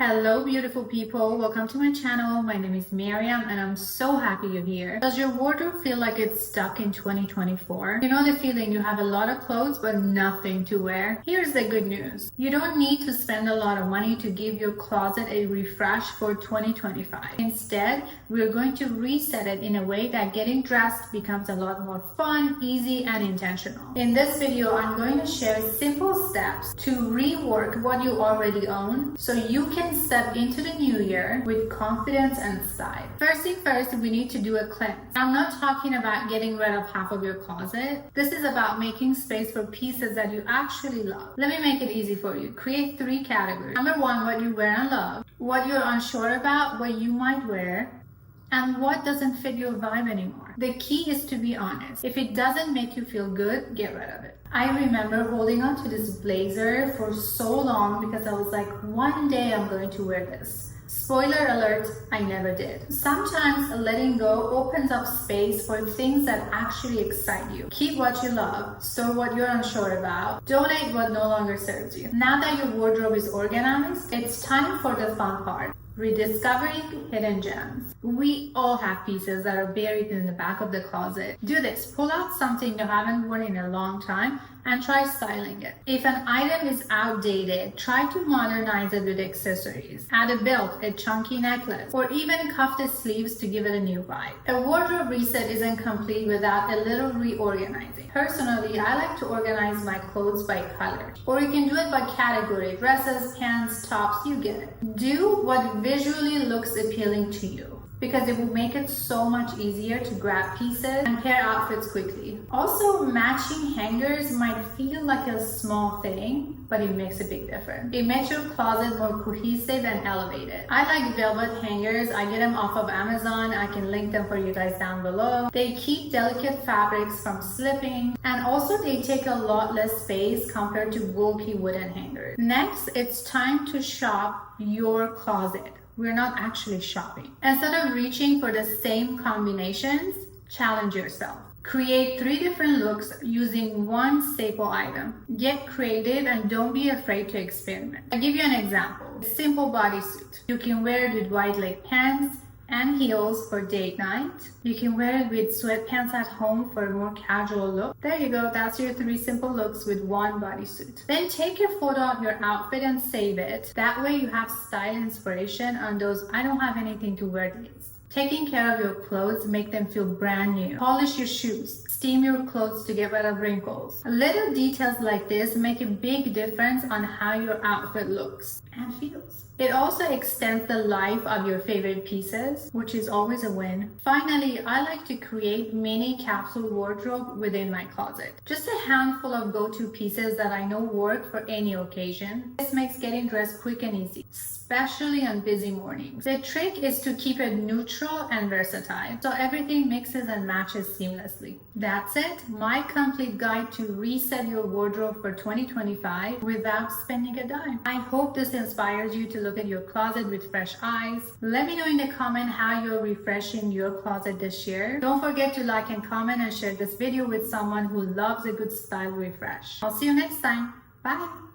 Hello beautiful people, welcome to my channel. My name is Miriam and I'm so happy you're here. Does your wardrobe feel like it's stuck in 2024? You know the feeling you have a lot of clothes but nothing to wear? Here's the good news. You don't need to spend a lot of money to give your closet a refresh for 2025. Instead, we're going to reset it in a way that getting dressed becomes a lot more fun, easy, and intentional. In this video, I'm going to share simple steps to rework what you already own so you can step into the new year with confidence and style. First thing first, we need to do a cleanse. I'm not talking about getting rid of half of your closet. This is about making space for pieces that you actually love. Let me make it easy for you. Create 3 categories. Number 1, what you wear and love, what you're unsure about, what you might wear, and what doesn't fit your vibe anymore. The key is to be honest. If it doesn't make you feel good, get rid of it. I remember holding on to this blazer for so long because I was like, one day I'm going to wear this. Spoiler alert, I never did. Sometimes letting go opens up space for things that actually excite you. Keep what you love, store what you're unsure about, donate what no longer serves you. Now that your wardrobe is organized, it's time for the fun part. Rediscovering hidden gems. We all have pieces that are buried in the back of the closet. Do this. Pull out something you haven't worn in a long time and try styling it. If an item is outdated, try to modernize it with accessories. Add a belt, a chunky necklace, or even cuff the sleeves to give it a new vibe. A wardrobe reset isn't complete without a little reorganizing. Personally, I like to organize my clothes by color, or you can do it by category: dresses, pants, tops, you get it. Do what visually looks appealing to you, because it will make it so much easier to grab pieces and pair outfits quickly. Also, matching hangers might feel like a small thing, but it makes a big difference. It makes your closet more cohesive and elevated. I like velvet hangers. I get them off of Amazon. I can link them for you guys down below. They keep delicate fabrics from slipping, and also they take a lot less space compared to bulky wooden hangers. Next, it's time to shop your closet. We're not actually shopping. Instead of reaching for the same combinations, challenge yourself. Create 3 different looks using one staple item. Get creative and don't be afraid to experiment. I'll give you an example. A simple bodysuit. You can wear it with wide leg pants and heels for date night. You can wear it with sweatpants at home for a more casual look. There you go, that's your 3 simple looks with one bodysuit. Then take a photo of your outfit and save it. That way you have style inspiration on those I don't have anything to wear days. Taking care of your clothes, make them feel brand new. Polish your shoes. Steam your clothes to get rid of wrinkles. Little details like this make a big difference on how your outfit looks and feels. It also extends the life of your favorite pieces, which is always a win. Finally, I like to create mini capsule wardrobe within my closet. Just a handful of go-to pieces that I know work for any occasion. This makes getting dressed quick and easy, especially on busy mornings. The trick is to keep it neutral and versatile, so everything mixes and matches seamlessly. That's it, my complete guide to reset your wardrobe for 2025 without spending a dime. I hope this inspires you to look at your closet with fresh eyes. Let me know in the comment how you're refreshing your closet this year. Don't forget to like and comment and share this video with someone who loves a good style refresh. I'll see you next time. Bye.